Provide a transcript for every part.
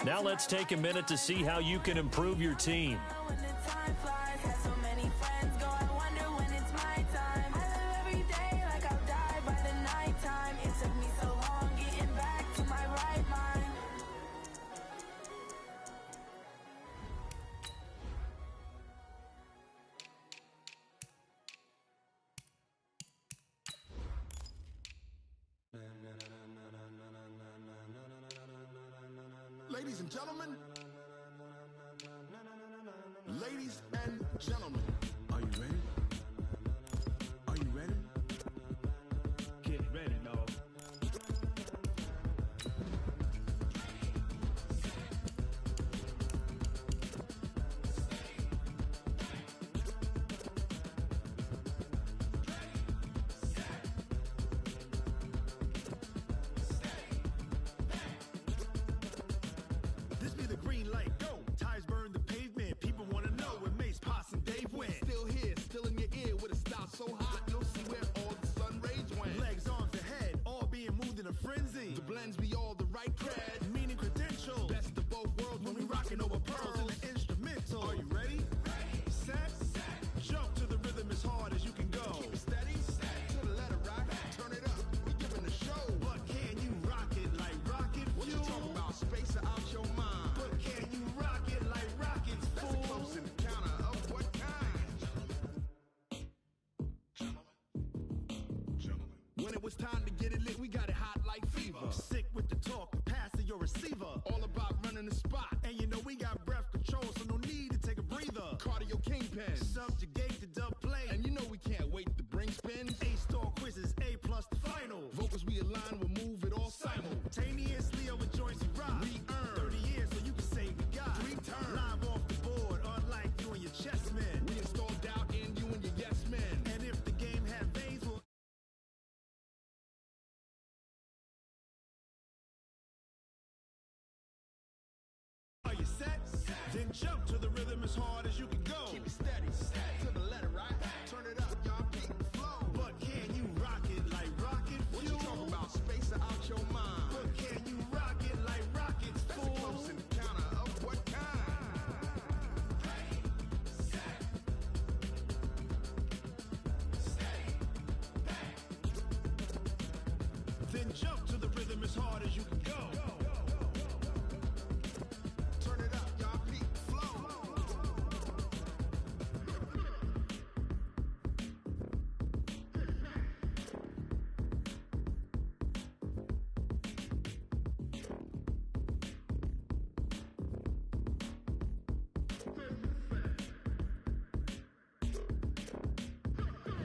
Now let's take a minute to see how you can improve your team. Ladies and gentlemen, ladies and gentlemen, are you ready? Are you ready? Get ready, dog. This be the green light, go. Tires burn the pavement. People want to know where Mace, Potts, and Dave went. Still here, still in your ear with a style so hot, you'll see where all the sun rays went. Legs, arms, and head, all being moved in a frenzy. The blends be all the right cred, meaning credentials. Best of both worlds when we rockin' over pearls in the instrumental. Are you ready? Set, jump to the rhythm as hard as you can go. Keep it steady, to the letter right. Turn it up, we giving the show. But can you rock it like rocket fuel? What you talking about? Space out your mind. But can you rock it like rockets, fool? That's a close encounter of what kind? Gentlemen. When it was time to get it lit, we got it hot like fever. Sick with the talk, pass to your receiver. All about running the spot. And you know we got breath control, so no need to take a breather. Cardio kingpin, subjugate the dub play. And you know we can't wait to bring spins. A-star quizzes, A+ the final. Vocals we align, we'll move it all simultaneously over joints and rock. We earn 30 years, so you can say we got 3 turns. Live off the board, unlike you and your chess men. We install doubt in you and your yes men. And if the game had veins, we'll are you set? Then jump to the rhythm as hard as you can go. Keep it steady, to the letter right. Turn it up, y'all keep the flow. But can you rock it like rocket fuel? What you talking about? Space out your mind. But can you rock it like rockets, fool? That's a close encounter of what kind? Then jump to the rhythm as hard as you can go. Turn it up, y'all peak flow.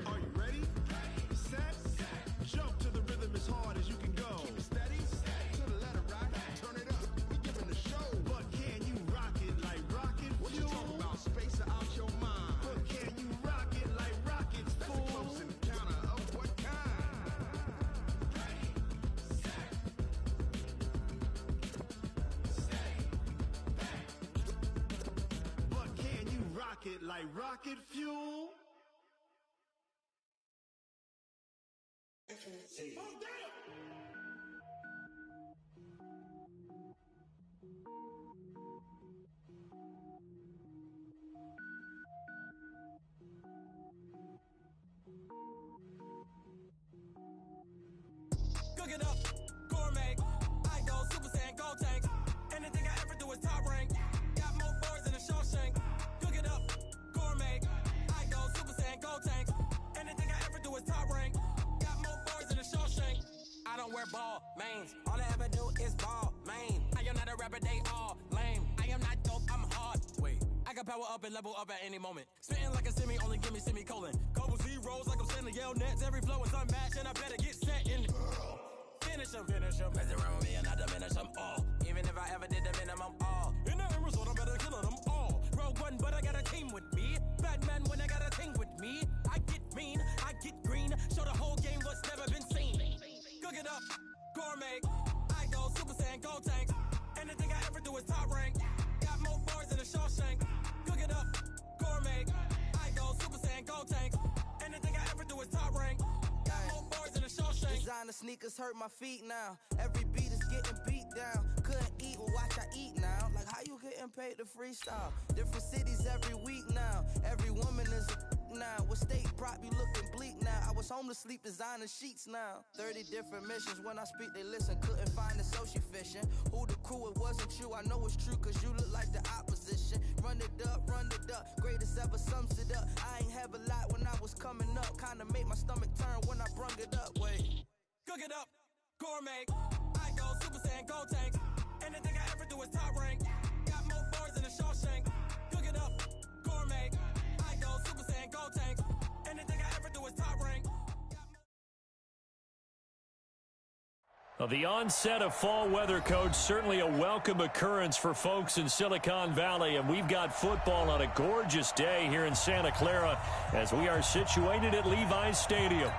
Are you ready? Set, jump to the rhythm as hard as you can go. Keep it steady, to the letter right. Turn it up, we giving the show. But can you rock it like rocket fuel? What you talking about? Space out your mind. But can you rock it like rockets, fool? That's a close encounter of what kind? But can you rock it like rocket fuel? Cook it up, gourmet. I go Super Saiyan, gold tank. Anything I ever do is top rank. Got more boards than a Shawshank. Cook it up, gourmet. I go Super Saiyan, gold tank. Anything I ever do is top rank. Got more boards than a Shawshank. I don't wear ball mains. All I ever do is ball main. I am not a rapper, they all lame. I am not dope, I'm hard. Wait, I can power up and level up at any moment. Spitting like a semi, only give me semicolon. Couple zeros like I'm sending yell nets. Every flow is unmatched and I better get set in. Finish them. Mess around with me and I diminish them all. Even if I ever did the minimum all. In the end result, I better kill them all. Rogue One, but I got a team with me. Batman when I got a thing with me. I get mean, I get green. Show the whole game what's never been seen. Cook it up, gourmet. I go Super Saiyan, gold tank. Anything I ever do is top rank. Got more boards than a Shawshank. Cook it up, gourmet. I go Super Saiyan, gold tank. Anything I ever do is top rank. Got more boards than a Shawshank. Designer sneakers hurt my feet now. Every beat is getting beat down. Couldn't eat, well watch I eat now. you getting paid to freestyle? Different cities every week now. Every woman is a now. With state prop, you looking bleak now. I was home to sleep, designing sheets now. 30 different missions. When I speak, they listen. Couldn't find the social fishing. Who the crew, it wasn't you. I know it's true, cause you look like the opposition. Run it up, greatest ever sums it up. I ain't have a lot when I was coming up. Kinda made my stomach turn when I brung it up. Wait. Cook it up, gourmet. I go Super Saiyan, go tank. Anything I ever do is top rank. Got more bars than a Shawshank. Cook it up, gourmet. I go Super Saiyan, go tank. Anything I ever do is top rank. Well, the onset of fall weather, Coach, certainly a welcome occurrence for folks in Silicon Valley, and we've got football on a gorgeous day here in Santa Clara as we are situated at Levi's Stadium.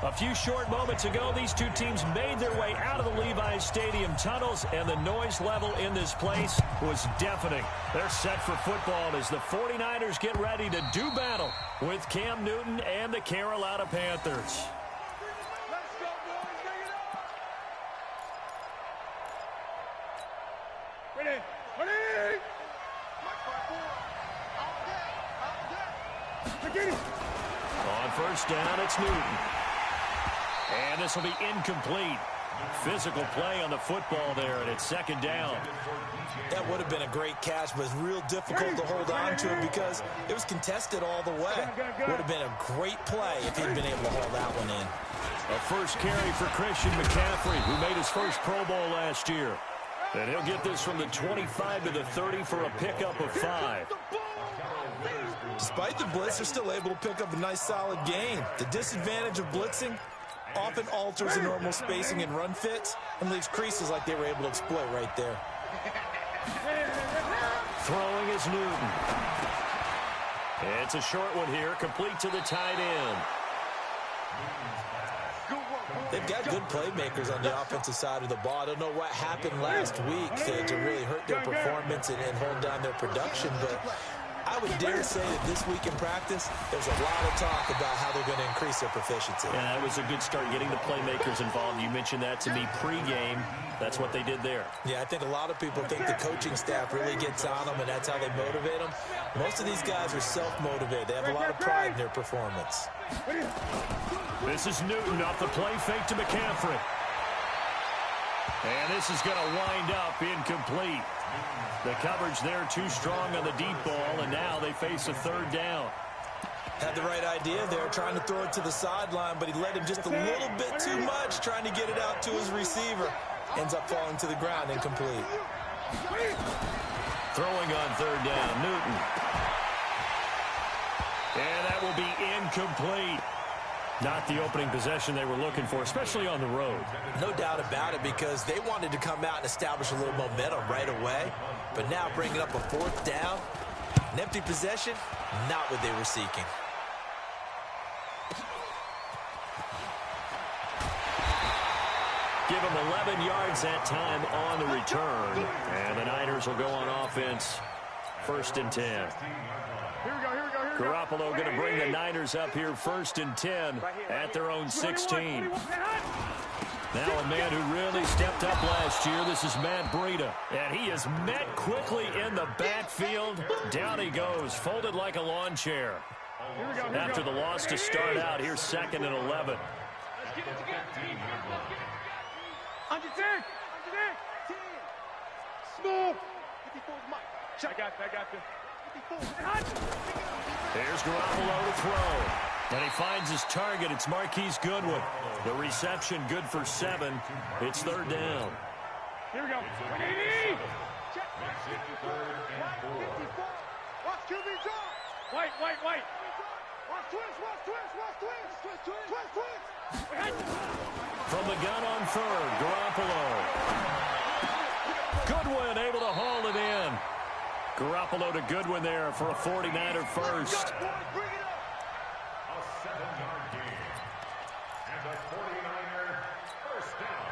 A few short moments ago, these two teams made their way out of the Levi's Stadium tunnels, and the noise level in this place was deafening. They're set for football as the 49ers get ready to do battle with Cam Newton and the Carolina Panthers. On first down, it's Newton. And this will be incomplete. Physical play on the football there, and it's second down. That would have been a great catch, but it's real difficult to hold on to it because it was contested all the way. Would have been a great play if he'd been able to hold that one in. A first carry for Christian McCaffrey, who made his first Pro Bowl last year. And he'll get this from the 25 to the 30 for a pickup of 5. Despite the blitz, they're still able to pick up a nice solid gain. The disadvantage of blitzing often alters the normal spacing and run fits and leaves creases like they were able to exploit right there. Throwing is Newton. It's a short one here, complete to the tight end. They've got good playmakers on the offensive side of the ball. I don't know what happened last week to really hurt their performance and hold down their production, but I would dare say that this week in practice, there's a lot of talk about how they're going to increase their proficiency. Yeah, that was a good start, getting the playmakers involved. You mentioned that to me pregame. That's what they did there. Yeah, I think a lot of people think the coaching staff really gets on them, and that's how they motivate them. Most of these guys are self-motivated. They have a lot of pride in their performance. This is Newton off the play fake to McCaffrey. And this is going to wind up incomplete. The coverage there too strong on the deep ball, and now they face a third down. Had the right idea there, trying to throw it to the sideline, but he led him just a little bit too much, trying to get it out to his receiver. Ends up falling to the ground, incomplete. Throwing on third down, Newton. And that will be incomplete. Not the opening possession they were looking for, especially on the road. No doubt about it, because they wanted to come out and establish a little momentum right away. But now bringing up a fourth down, an empty possession, not what they were seeking. Give them 11 yards that time on the return. And the Niners will go on offense, 1st and 10. Garoppolo going to bring the Niners up here 1st and 10 at their own 16. Now a man who really stepped up last year. This is Matt Breida. And he is met quickly in the backfield. Down he goes, folded like a lawn chair. After the loss to start out, here's 2nd and 11. Under 10. Small. I got this. There's Garoppolo to throw. And he finds his target. It's Marquise Goodwin. The reception good for 7. It's 3rd down. Here we go. Watch QB draw. White. Watch twist. From the gun on 3rd, Garoppolo. Goodwin able to haul it in. Garoppolo to Goodwin there for a 49er first.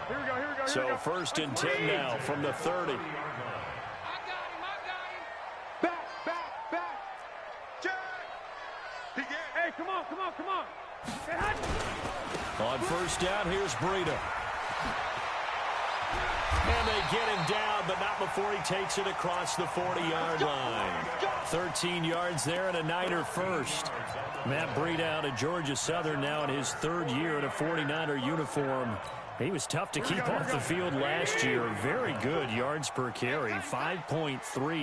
Here we go. So 1st and 10 now from the 30. I got him. Back. Jack. Hey, come on. On 1st down, here's Breida. And they get him down, but not before he takes it across the 40-yard line. 13 yards there and a Niner first. Matt Breida out of Georgia Southern now in his third year in a 49er uniform. He was tough to keep off the field last year. Very good yards per carry. 5.3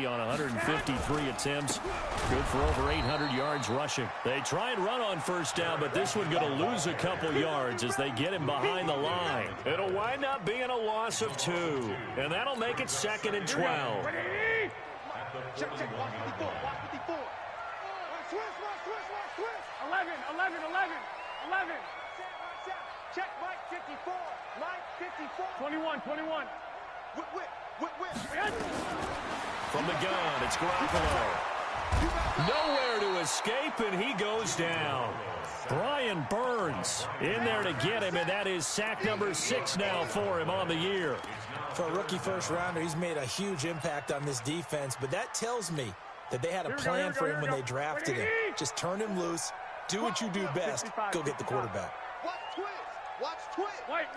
on 153 attempts. Good for over 800 yards rushing. They try and run on first down, but this one going to lose a couple yards as they get him behind the line. It'll wind up being a loss of 2. And that'll make it 2nd and 12. Check, watch 54, watch 54. Watch twist. 11. Check, Mike 54. Mike 54. 21. Whip. From the gun, it's Garoppolo. Nowhere to escape, and he goes down. Brian Burns in there to get him, and that is sack number 6 now for him on the year. For a rookie first-rounder, he's made a huge impact on this defense, but that tells me that they had a plan for him when they drafted him. Just turn him loose, do what you do best, go get the quarterback. Watch twist. White.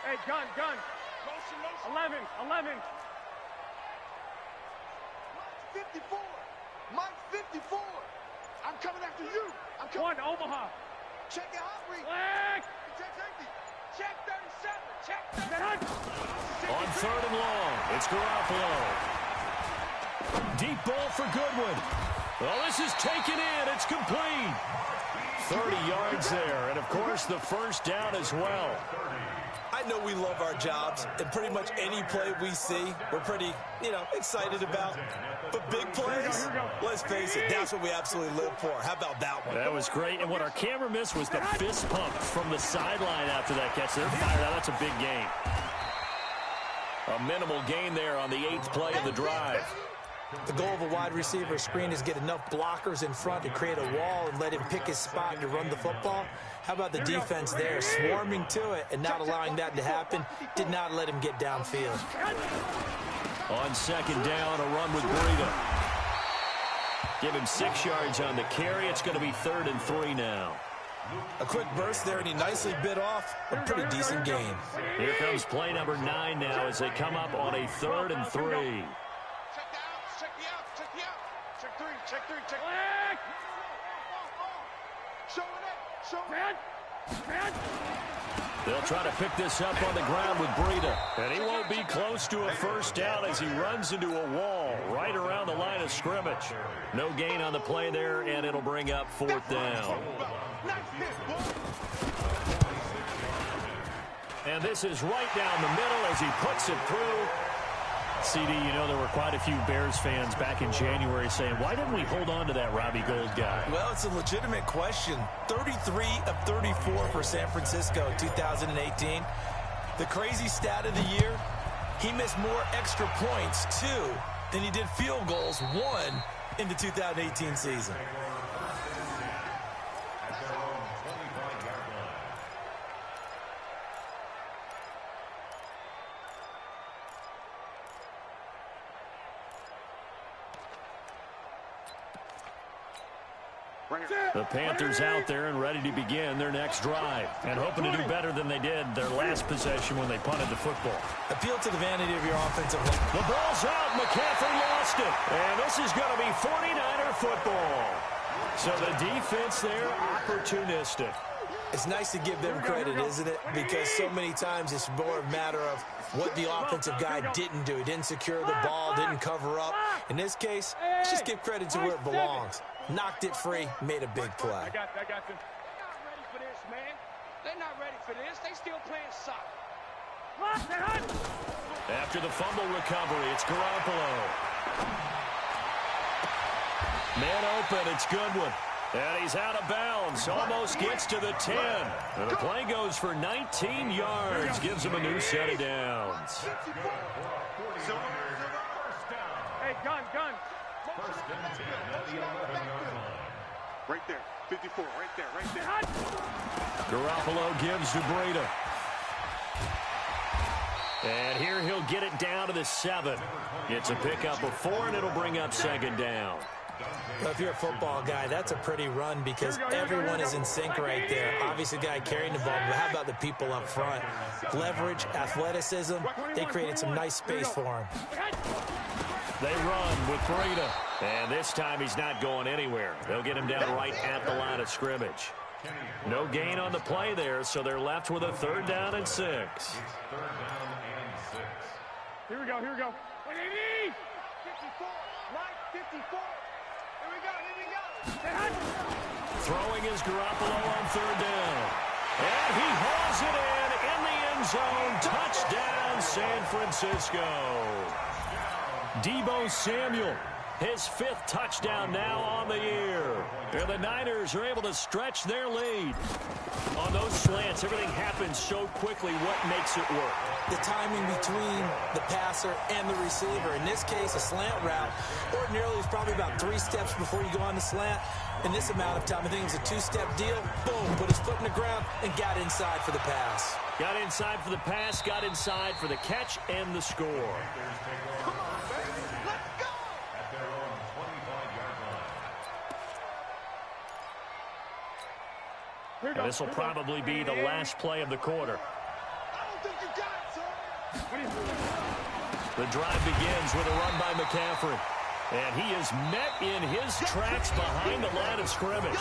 Hey, gun. Motion. 11. 54. Mike 54. I'm coming after you. One, Omaha. Check your hot read. Check safety. Check 37. Check 37. On 3rd and long, it's Garoppolo. Deep ball for Goodwin. Well, this is taken in. It's complete. 30 yards there, and of course the first down as well. I know we love our jobs, and pretty much any play we see, we're pretty, excited about. But big plays, let's face it, that's what we absolutely live for. How about that one? That was great, and what our camera missed was the fist pump from the sideline after that catch. They're fired out. That's a big gain. A minimal gain there on the 8th play of the drive. The goal of a wide receiver screen is get enough blockers in front to create a wall and let him pick his spot to run the football. How about the defense there, swarming to it and not allowing that to happen? Did not let him get downfield. On 2nd down, a run with Breida. Give him 6 yards on the carry. It's going to be 3rd and 3 now. A quick burst there, and he nicely bit off a pretty decent gain. Here comes play number 9 now as they come up on a 3rd and 3. Check three. They'll try to pick this up on the ground with Breida. And he won't be close to a first down as he runs into a wall right around the line of scrimmage. No gain on the play there, and it'll bring up 4th down. And this is right down the middle as he puts it through. CD, there were quite a few Bears fans back in January saying, why didn't we hold on to that Robbie Gould guy? Well, it's a legitimate question. 33 of 34 for San Francisco in 2018. The crazy stat of the year, he missed more extra points, 2, than he did field goals, 1, in the 2018 season. The Panthers out there and ready to begin their next drive and hoping to do better than they did their last possession when they punted the football. Appeal to the vanity of your offensive line. The ball's out. McCaffrey lost it. And this is going to be 49er football. So the defense there, opportunistic. It's nice to give them credit, isn't it? Because so many times it's more a matter of what the offensive guy didn't do. He didn't secure the ball, didn't cover up. In this case, let's just give credit to where it belongs. Knocked it free, made a big play. I got them. They're not ready for this, man. They're not ready for this. They still playing soccer. After the fumble recovery, it's Garoppolo. Man open, it's Goodwin. And he's out of bounds, almost gets to the 10. And the play goes for 19 yards, gives him a new set of downs. Hey, gun. Right there, 54, right there. Garoppolo gives to Breida. And here he'll get it down to the 7. It's a pickup of 4, and it'll bring up 2nd down. Well, if you're a football guy, that's a pretty run because everyone is in sync right there. Obviously, the guy carrying the ball, but how about the people up front? Leverage, athleticism, they created some nice space for him. They run with Breida, and this time he's not going anywhere. They'll get him down right at the line of scrimmage. No gain on the play there, so they're left with a 3rd down and 6. Here we go, here we go. 54, right, 54. Here we go. Throwing is Garoppolo on 3rd down. And he hauls it in the end zone. Touchdown, San Francisco. Deebo Samuel, his 5th touchdown now on the year. And the Niners are able to stretch their lead. On those slants, everything happens so quickly. What makes it work? The timing between the passer and the receiver. In this case, a slant route. Ordinarily, it's probably about 3 steps before you go on the slant. In this amount of time, I think it was a 2-step deal. Boom, put his foot in the ground and got inside for the pass. Got inside for the pass, got inside for the catch and the score. And this will probably be the last play of the quarter. The drive begins with a run by McCaffrey. And he is met in his tracks behind the line of scrimmage.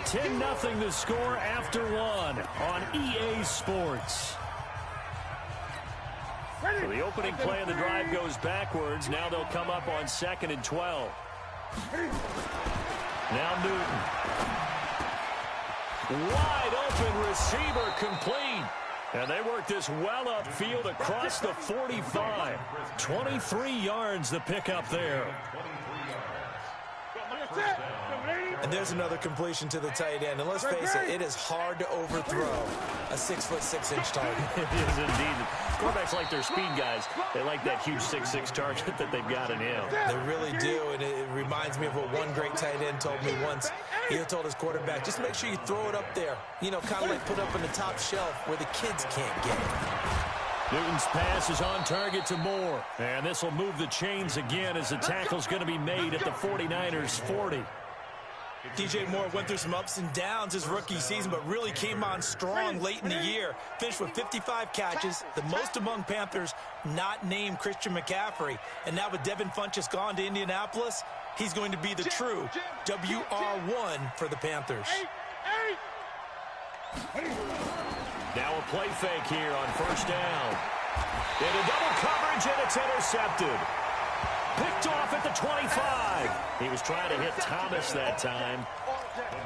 10-0 the score after 1 on EA Sports. So the opening play of the drive goes backwards. Now they'll come up on 2nd and 12. Now Newton. Wide open receiver complete. And they work this well upfield across the 45. 23 yards the pickup there. And there's another completion to the tight end. And let's face it, it is hard to overthrow a 6'6" target. It is indeed. Quarterbacks like their speed guys. They like that huge 6'6" target that they've got in him. They really do, and it reminds me of what one great tight end told me once. He told his quarterback, just make sure you throw it up there. You know, kind of like put up on the top shelf where the kids can't get it. Newton's pass is on target to Moore. And this will move the chains again as the tackle's going to be made at the 49ers 40. DJ Moore went through some ups and downs his rookie season, but really came on strong late in the year. Finished with 55 catches, the most among Panthers not named Christian McCaffrey. And now with Devin Funchess gone to Indianapolis, he's going to be the true WR1 for the Panthers. Now a play fake here on 1st down. Into double coverage, and it's intercepted. Picked off at the 25. He was trying to hit Thomas that time.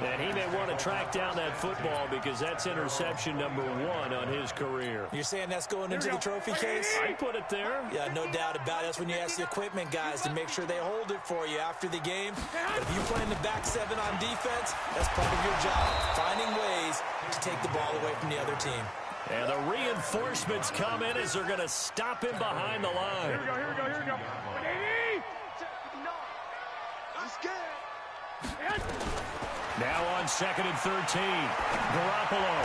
And he may want to track down that football because that's interception number 1 on his career. You're saying that's going into the trophy case? I put it there. Yeah, no doubt about it. That's when you ask the equipment guys to make sure they hold it for you after the game. But if you play in the back 7 on defense, that's part of your job, finding ways to take the ball away from the other team. And the reinforcements come in as they're going to stop him behind the line. Here we go, here we go, here we go. Now on 2nd and 13. Garoppolo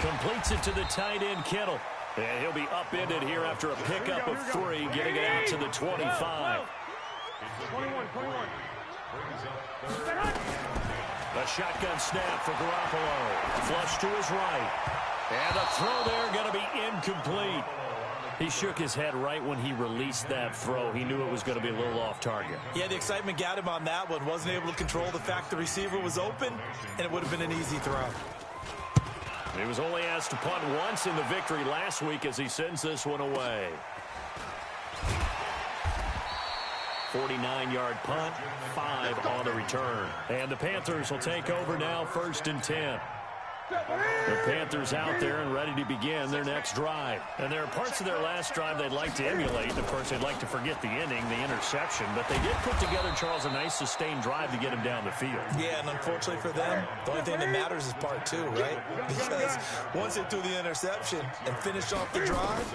completes it to the tight end, Kittle. And he'll be upended here after a pickup of 3, getting it out to the 25. 21. A shotgun snap for Garoppolo. Flush to his right. And the throw there going to be incomplete. He shook his head right when he released that throw. He knew it was going to be a little off target. Yeah, the excitement got him on that one. Wasn't able to control the fact the receiver was open, and it would have been an easy throw. He was only asked to punt once in the victory last week as he sends this one away. 49-yard punt, 5 on the return. And the Panthers will take over now, 1st and 10. The Panthers out there and ready to begin their next drive. And there are parts of their last drive they'd like to emulate. Of course, they'd like to forget the inning, the interception. But they did put together, Charles, a nice sustained drive to get him down the field. Yeah, and unfortunately for them, the only thing that matters is part 2, right? Because once they threw the interception and finished off the drive,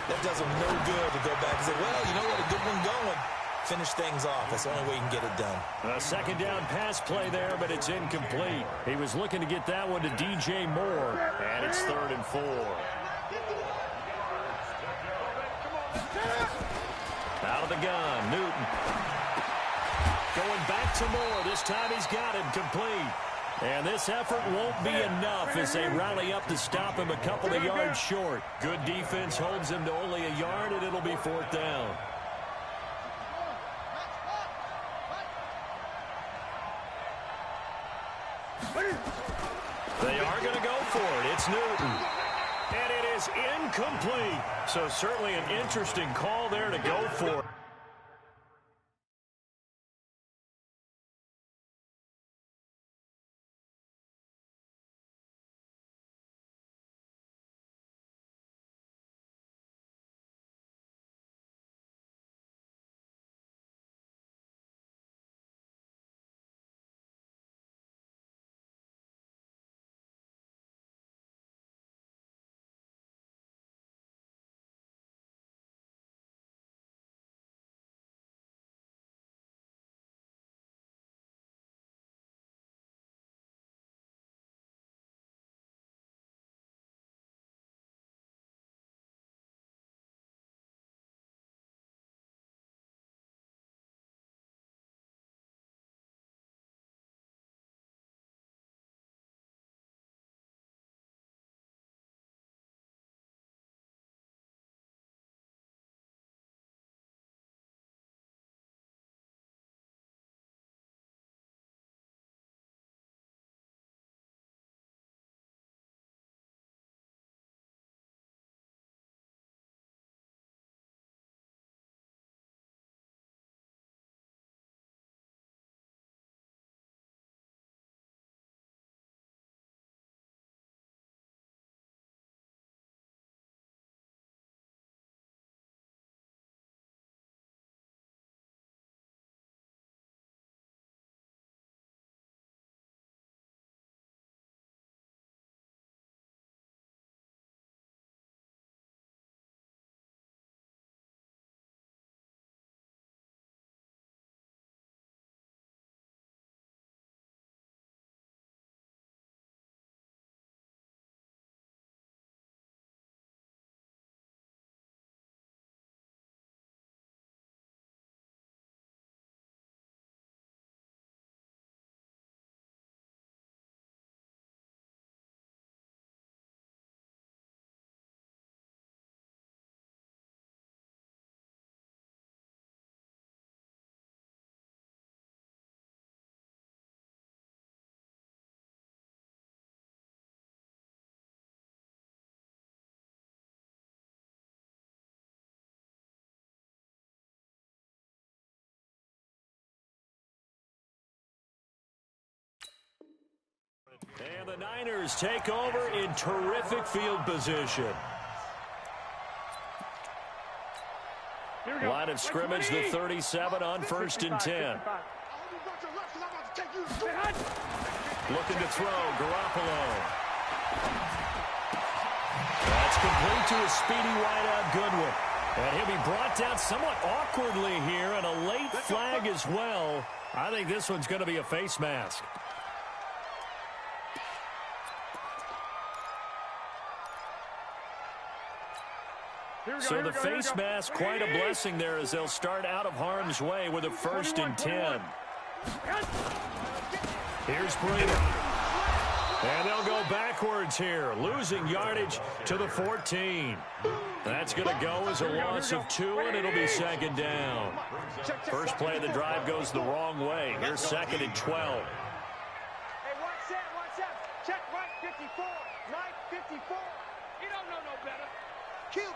that does them no good to go back and say, well, you know what, a good one going. Finish things off. That's the only way you can get it done. A 2nd down pass play there, but it's incomplete. He was looking to get that one to DJ Moore, and it's 3rd and 4. Out of the gun, Newton. Going back to Moore. This time he's got him complete. And this effort won't be enough as they rally up to stop him a couple of yards short. Good defense holds him to only a yard, and it'll be 4th down. They are going to go for it. It's Newton. And it is incomplete. So certainly an interesting call there to go for it. And the Niners take over in terrific field position. Line of scrimmage, the 37 on 1st and 10. Looking to throw, Garoppolo. That's complete to a speedy wideout, Goodwin. And he'll be brought down somewhat awkwardly here, and a late flag as well. I think this one's going to be a face mask. So the face mask, quite a blessing there as they'll start out of harm's way with a 1st and 10. Here's Breeder. And they'll go backwards here, losing yardage to the 14. That's going to go as a loss of 2, and it'll be 2nd down. First play of the drive goes the wrong way. Here's 2nd and 12. Hey, watch out. Check right 54. Right 54. You don't know no better. Kill.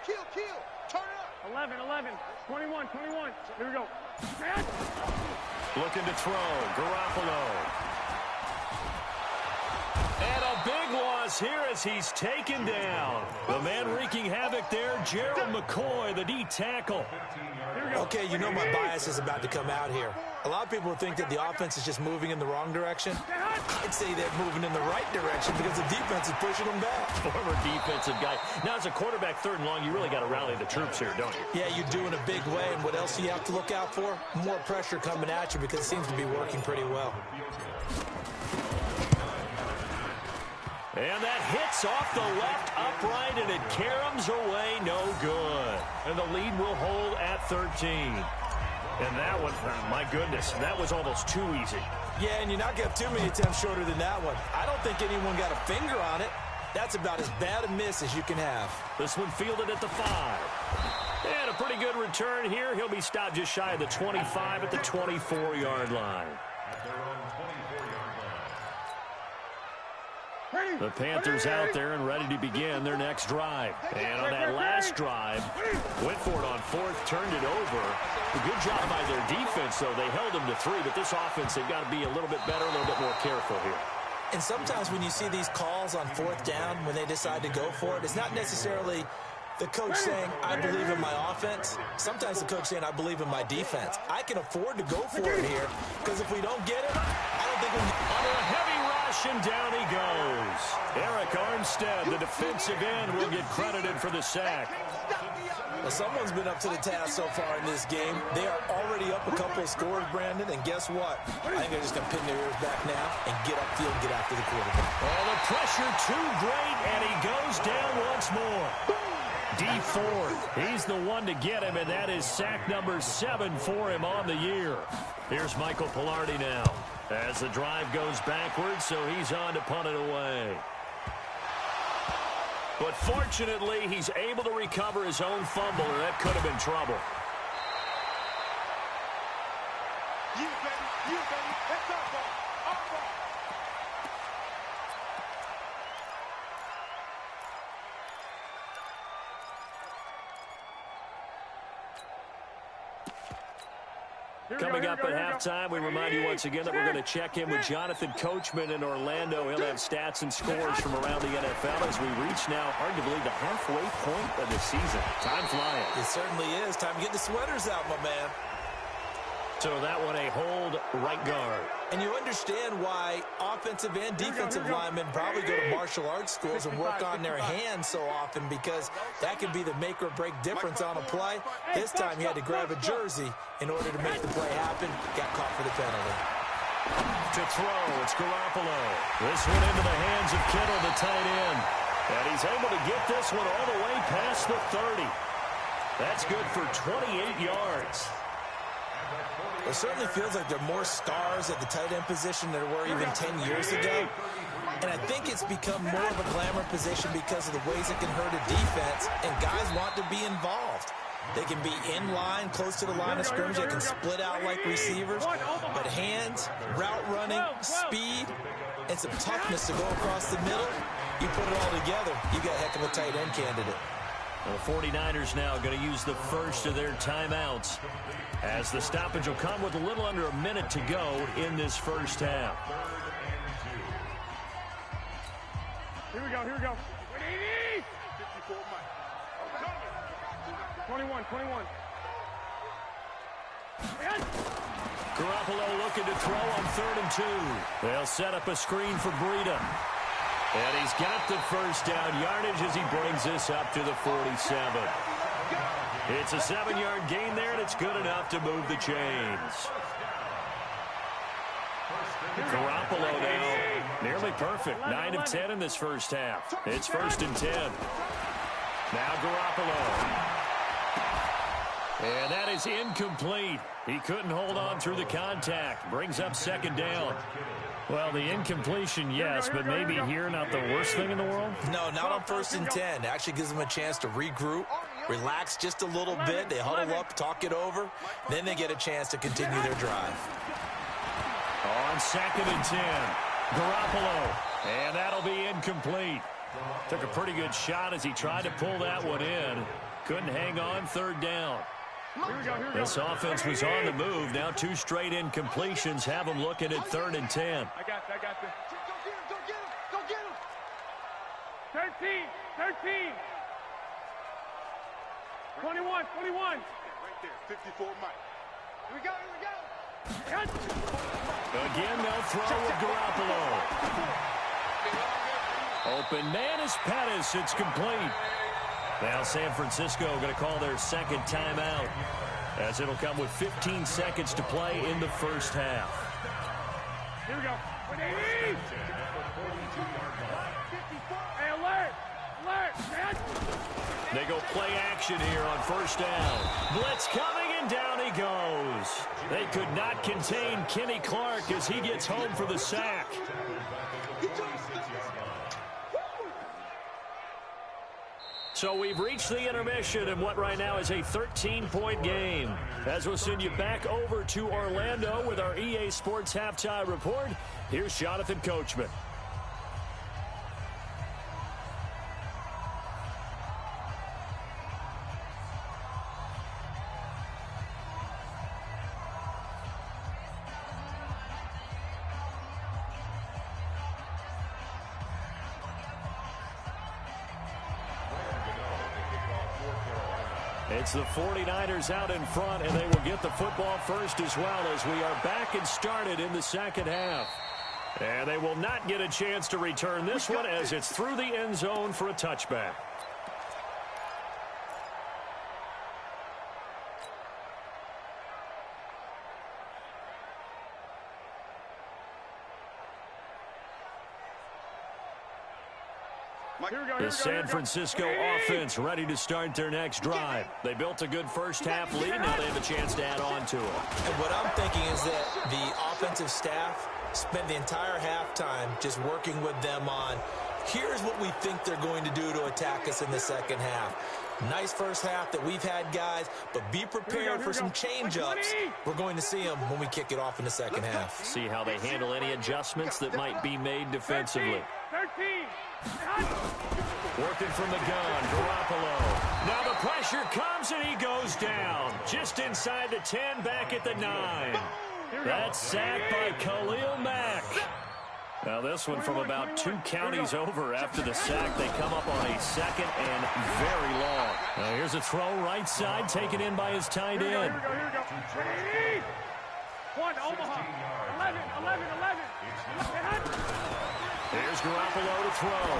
Turn it up. 11. 21. Here we go. Looking to throw. Garoppolo. And a big loss here as he's taken down. The man wreaking havoc there, Gerald McCoy, the D tackle. Okay, you know my bias is about to come out here. A lot of people think that the offense is just moving in the wrong direction. I'd say they're moving in the right direction because the defense is pushing them back. Former defensive guy. Now, as a quarterback, 3rd and long, you really got to rally the troops here, don't you? Yeah, you do in a big way. And what else do you have to look out for? More pressure coming at you because it seems to be working pretty well. And that hits off the left upright, and it caroms away no good. And the lead will hold at 13. And that one, my goodness, that was almost too easy. Yeah, and you're not going to have too many attempts shorter than that one. I don't think anyone got a finger on it. That's about as bad a miss as you can have. This one fielded at the 5. And a pretty good return here. He'll be stopped just shy of the 25 at the 24-yard line. The Panthers out there and ready to begin their next drive. And on that last drive, went for it on 4th, turned it over. A good job by their defense, though. They held them to 3, but this offense, they've got to be a little bit better, a little bit more careful here. And sometimes when you see these calls on 4th down, when they decide to go for it, it's not necessarily the coach saying, I believe in my offense. Sometimes the coach saying, I believe in my defense. I can afford to go for it here, because if we don't get it, I don't think we can. Under a heavy rush, and down he goes. Eric Armstead, the defensive end, will get credited for the sack. Well, someone's been up to the task so far in this game. They are already up a couple of scores, Brandon, and guess what? I think they're just going to pin their ears back now and get upfield and get after the quarterback. Oh, the pressure too great, and he goes down once more. D Ford, he's the one to get him, and that is sack number 7 for him on the year. Here's Michael Pilardi now as the drive goes backwards, so he's on to punt it away. But fortunately, he's able to recover his own fumble, or that could have been trouble. You baby, that's our ball, our ball. Coming up at halftime, we remind you once again that we're going to check in with Jonathan Coachman in Orlando. He'll have stats and scores from around the NFL as we reach now, hard to believe, the halfway point of the season. Time flying. It certainly is. Time to get the sweaters out, my man. So that one a hold right guard. And you understand why offensive and defensive linemen probably go to martial arts schools and work on their hands so often, because that can be the make or break difference on a play. This time he had to grab a jersey in order to make the play happen. Got caught for the penalty. To throw, it's Garoppolo. This one into the hands of Kittle, the tight end. And he's able to get this one all the way past the 30. That's good for 28 yards. It certainly feels like there are more stars at the tight end position than there were even 10 years ago. And I think it's become more of a glamour position because of the ways it can hurt a defense, and guys want to be involved. They can be in line, close to the line of scrimmage. They can split out like receivers. But hands, route running, speed, and some toughness to go across the middle, you put it all together, you got a heck of a tight end candidate. The 49ers now going to use the first of their timeouts, as the stoppage will come with a little under a minute to go in this first half. Here we go. 21. Garoppolo looking to throw on 3rd and 2. They'll set up a screen for Breida. And he's got the first down yardage as he brings this up to the 47. It's a 7-yard gain there, and it's good enough to move the chains. Garoppolo now nearly perfect. 9 of 10 in this first half. It's 1st and 10. Now Garoppolo. And that is incomplete. He couldn't hold on through the contact. Brings up 2nd down. Well, the incompletion, yes, but maybe here not the worst thing in the world? No, not on 1st and 10. It actually gives them a chance to regroup, relax just a little bit. They huddle up, talk it over. Then they get a chance to continue their drive. On 2nd and 10, Garoppolo. And that'll be incomplete. Took a pretty good shot as he tried to pull that one in. Couldn't hang on, 3rd down. This offense was on the move. Now 2 straight incompletions have them looking at 3rd and 10. I got this. Go get him. 13. 21. Right there, 54 Mike. Here we go. Again, they'll throw with Garoppolo. Open man is Pettis. It's complete. Now San Francisco going to call their 2nd timeout, as it'll come with 15 seconds to play in the first half. Here we go. Hey, alert! They go play action here on 1st down. Blitz coming, and and down he goes. They could not contain Kenny Clark as he gets home for the sack. So we've reached the intermission in what right now is a 13-point game. As we'll send you back over to Orlando with our EA Sports Halftime Report, here's Jonathan Coachman. It's the 49ers out in front, and they will get the football first as well as we are back and started in the second half. And they will not get a chance to return this one as it's through the end zone for a touchback. The San Francisco offense ready to start their next drive. They built a good first half lead. Now they have a chance to add on to it. And what I'm thinking is that the offensive staff spent the entire halftime just working with them on, here's what we think they're going to do to attack us in the second half. Nice first half that we've had, guys, but be prepared for some change-ups. We're going to see them when we kick it off in the second half. See how they handle any adjustments that might be made defensively. 13. Working from the gun, Garoppolo. Now the pressure comes and he goes down. Just inside the 10, back at the 9. That's sacked by Khalil Mack. Now this one from about 2 counties over after the sack. They come up on a second and very long. Now here's a throw right side taken in by his tight end. Here we go. 1, Omaha. 11. Here's Garoppolo to throw.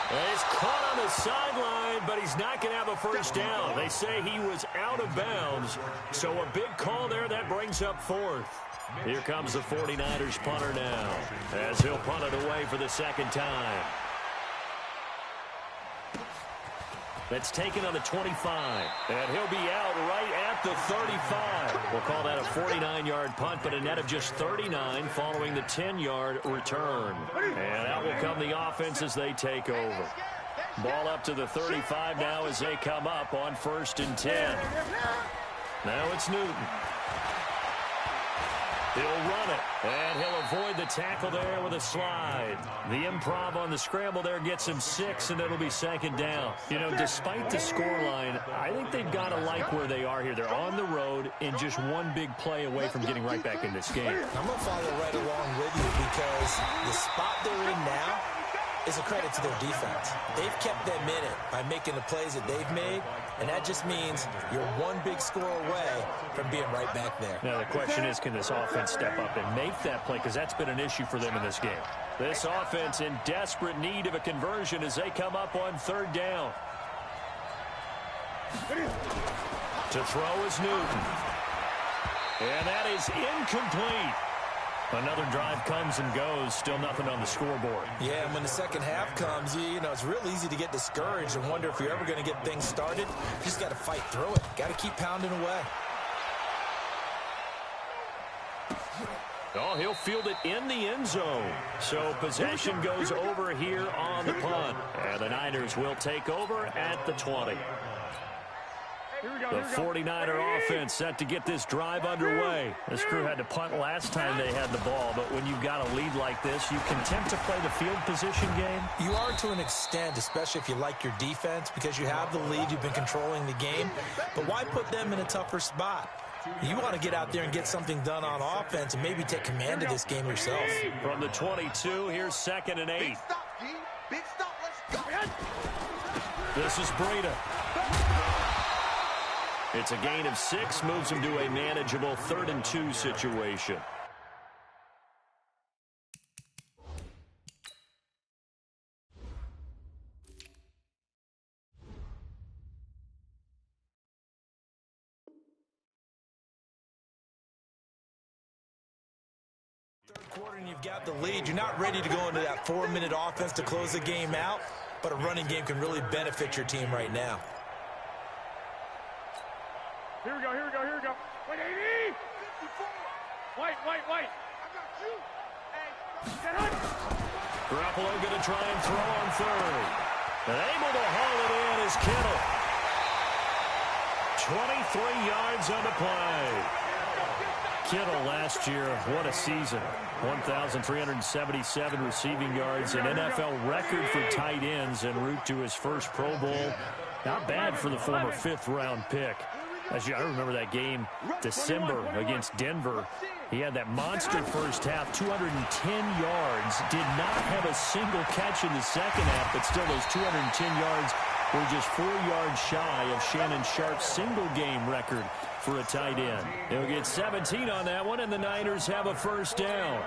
He's caught on the sideline, but he's not going to have a first down. They say he was out of bounds, so a big call there that brings up 4th. Here comes the 49ers punter now, as he'll punt it away for the second time. That's taken on the 25, and he'll be out right at the 35. We'll call that a 49-yard punt, but a net of just 39 following the 10-yard return. And out will come the offense as they take over. Ball up to the 35 now as they come up on 1st and 10. Now it's Newton. He'll run it, and he'll avoid the tackle there with a slide. The improv on the scramble there gets him 6, and it'll be 2nd down. You know, despite the scoreline, I think they've got to like where they are here. They're on the road and just one big play away from getting right back in this game. I'm going to follow right along with you because the spot they're in now is a credit to their defense. They've kept them in it by making the plays that they've made, and that just means you're one big score away from being right back there. Now the question is, can this offense step up and make that play, because that's been an issue for them in this game. This offense in desperate need of a conversion as they come up on 3rd down. To throw is Newton. And that is incomplete. Another drive comes and goes, still nothing on the scoreboard. Yeah, and when the second half comes, you know, it's real easy to get discouraged and wonder if you're ever going to get things started. You just got to fight through it. Got to keep pounding away. Oh, he'll field it in the end zone. So possession goes over here on the punt. And the Niners will take over at the 20. The 49er offense set to get this drive underway. This crew had to punt last time they had the ball, but when you've got a lead like this, you can attempt to play the field position game. You are to an extent, especially if you like your defense, because you have the lead, you've been controlling the game. But why put them in a tougher spot? You want to get out there and get something done on offense and maybe take command of this game yourself. From the 22, here's 2nd and 8. Big stop, G. Big stop, let's go. This is Breida. It's a gain of 6, moves him to a manageable 3rd and 2 situation. Third quarter and you've got the lead. You're not ready to go into that 4-minute offense to close the game out, but a running game can really benefit your team right now. Here we go. Wait, 80! 54! Wait. I got you! Hey, get up! Garoppolo going to try and throw on third. And able to haul it in is Kittle. 23 yards on the play. Kittle last year, what a season. 1,377 receiving yards, an NFL record for tight ends en route to his first Pro Bowl. Not bad for the former fifth-round pick. I remember that game, December, against Denver. He had that monster first half, 210 yards. Did not have a single catch in the second half, but still those 210 yards were just 4 yards shy of Shannon Sharp's single-game record for a tight end. He'll get 17 on that one, and the Niners have a first down.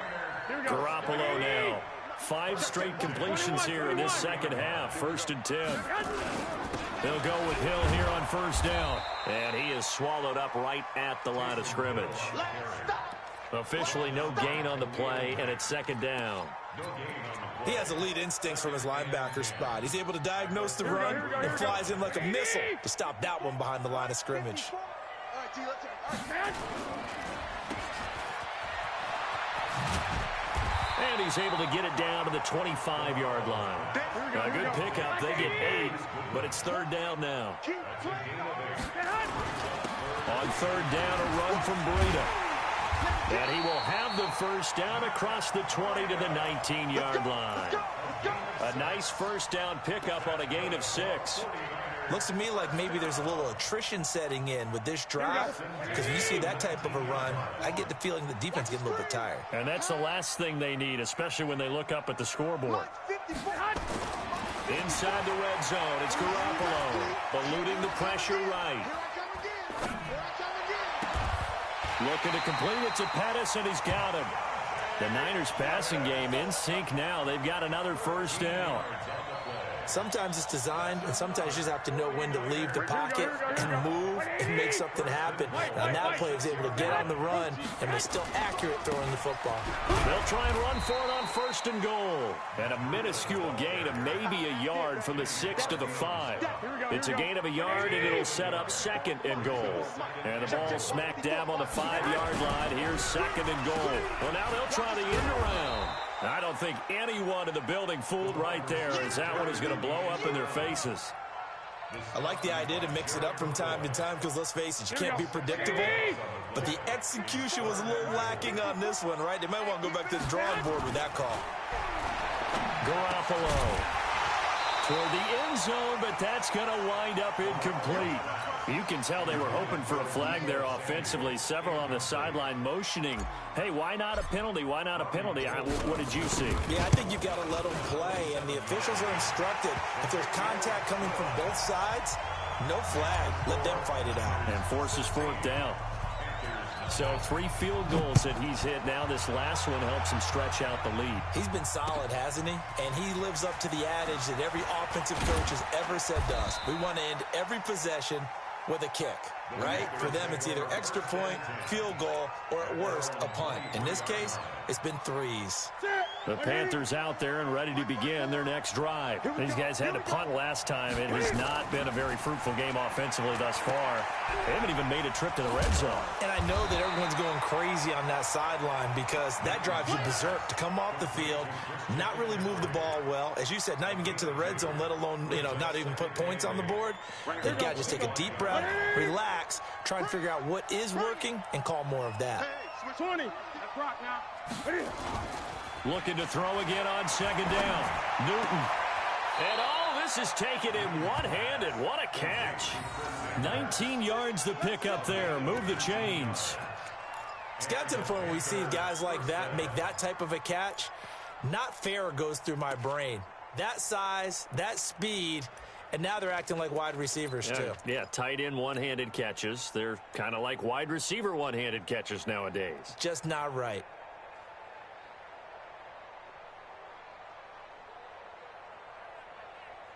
Garoppolo now. 5 straight completions here in this second half. 1st and 10. They'll go with Hill here on first down. And he is swallowed up right at the line of scrimmage. Officially no gain on the play, and it's 2nd down. He has elite instincts from his linebacker spot. He's able to diagnose the run and flies in like a missile to stop that one behind the line of scrimmage. And he's able to get it down to the 25-yard line. A good pickup. They get 8, but it's 3rd down now. On 3rd down, a run from Breida. And he will have the first down across the 20 to the 19-yard line. A nice first down pickup on a gain of 6. Looks to me like maybe there's a little attrition setting in with this drive, because when you see that type of a run, I get the feeling the defense getting a little bit tired. And that's the last thing they need, especially when they look up at the scoreboard. Inside the red zone, it's Garoppolo, eluding the pressure right. Looking to complete it to Pettis, and he's got him. The Niners passing game in sync now. They've got another first down. Sometimes it's designed, and sometimes you just have to know when to leave the pocket and move and make something happen. And that play is able to get on the run and was still accurate throwing the football. They'll try and run for it on 1st and goal. And a minuscule gain of maybe a yard from the 6 to the 5. It's a gain of a yard, and it'll set up 2nd and goal. And the ball smack dab on the 5-yard line. Here's 2nd and goal. Well, now they'll try the end around. I don't think anyone in the building fooled right there, as that one is going to blow up in their faces. I like the idea to mix it up from time to time because, let's face it, you can't be predictable. But the execution was a little lacking on this one, right? They might want to go back to the drawing board with that call. Garoppolo toward the end zone, but that's going to wind up incomplete. You can tell they were hoping for a flag there offensively. Several on the sideline motioning, hey, why not a penalty? Why not a penalty? What did you see? Yeah, I think you've got to let them play, and the officials are instructed. If there's contact coming from both sides, no flag. Let them fight it out. And forces 4th down. So 3 field goals that he's hit. Now this last one helps him stretch out the lead. He's been solid, hasn't he? And he lives up to the adage that every offensive coach has ever said to us. We want to end every possession with a kick, right? For them, it's either extra point, field goal, or at worst, a punt. In this case, it's been 3s. The Panthers out there and ready to begin their next drive. These guys had to punt last time. It has not been a very fruitful game offensively thus far. They haven't even made a trip to the red zone. And I know that everyone's going crazy on that sideline because that drives you berserk to come off the field, not really move the ball well. As you said, not even get to the red zone, let alone, not even put points on the board. They've got to just take a deep breath, relax, try and figure out what is working, and call more of that. Hey, 20. Let's rock now. Looking to throw again on 2nd down. Newton. And all this is taken in one-handed. What a catch. 19 yards to pick up there. Move the chains. It's got to the point where we see guys like that make that type of a catch. Not fair goes through my brain. That size, that speed, and now they're acting like wide receivers too. Yeah, tight end one-handed catches. They're kind of like wide receiver one-handed catches nowadays. Just not right.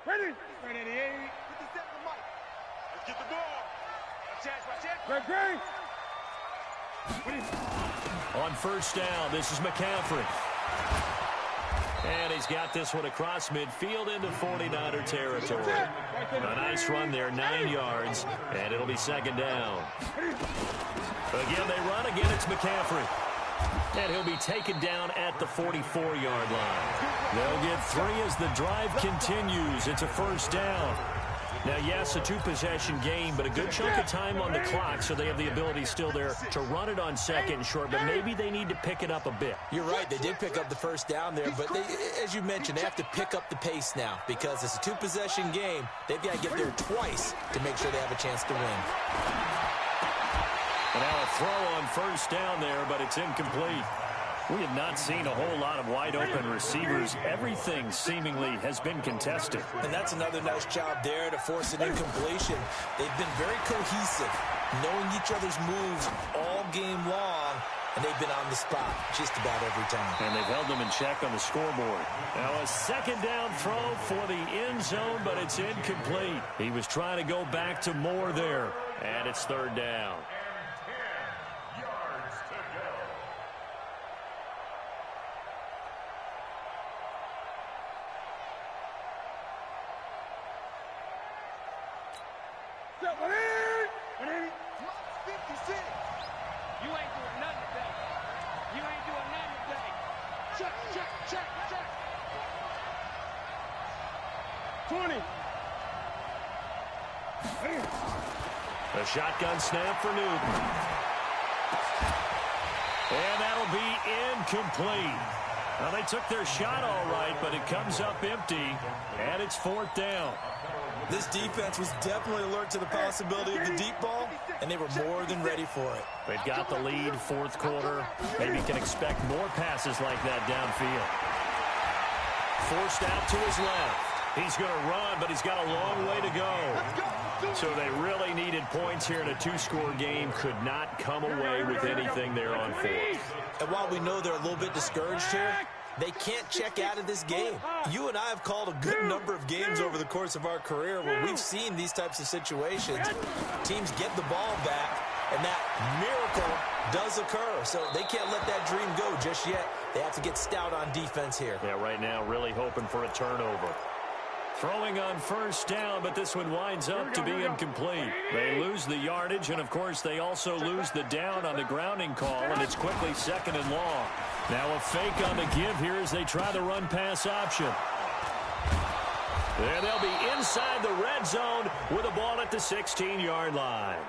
Ready? 88. 57 to Mike. Let's get the ball. Watch it. On 1st down, this is McCaffrey. And he's got this one across midfield into 49er territory. A nice run there, 9 yards, and it'll be second down. Again, they run. Again, it's McCaffrey. And he'll be taken down at the 44-yard line. They'll get 3 as the drive continues. It's a first down. Now, yes, a 2-possession game, but a good chunk of time on the clock, so they have the ability still there to run it on second and short, but maybe they need to pick it up a bit. You're right. They did pick up the first down there, but they, as you mentioned, they have to pick up the pace now because it's a 2-possession game. They've got to get there twice to make sure they have a chance to win. And now a throw on first down there, but it's incomplete. We have not seen a whole lot of wide-open receivers. Everything seemingly has been contested. And that's another nice job there to force an incompletion. They've been very cohesive, knowing each other's moves all game long, and they've been on the spot just about every time. And they've held them in check on the scoreboard. Now a second down throw for the end zone, but it's incomplete. He was trying to go back to Moore there, and it's third down. A shotgun snap for Newton. And that'll be incomplete. Well, they took their shot all right, but it comes up empty, and it's fourth down. This defense was definitely alert to the possibility of the deep ball, and they were more than ready for it. They've got the lead, fourth quarter. Maybe can expect more passes like that downfield. Forced out to his left. He's going to run, but he's got a long way to go. So they really needed points here in a 2-score game. Could not come away with anything there on fourth. And while we know they're a little bit discouraged here, they can't check out of this game. You and I have called a good number of games over the course of our career where we've seen these types of situations. Teams get the ball back, and that miracle does occur. So they can't let that dream go just yet. They have to get stout on defense here. Yeah, right now really hoping for a turnover. Throwing on first down, but this one winds up to be incomplete. They lose the yardage, and, of course, they also lose the down on the grounding call, and it's quickly second and long. Now a fake on the give here as they try the run-pass option. And they'll be inside the red zone with a ball at the 16-yard line.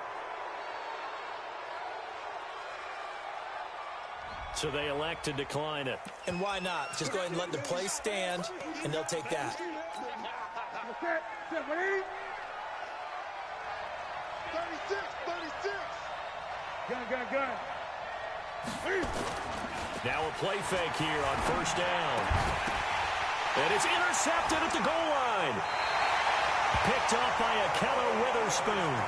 So they elect to decline it. And why not? Just go ahead and let the play stand, and they'll take that. 36. Gun. Now a play fake here on first down. And it's intercepted at the goal line. Picked up by a Keller Witherspoon.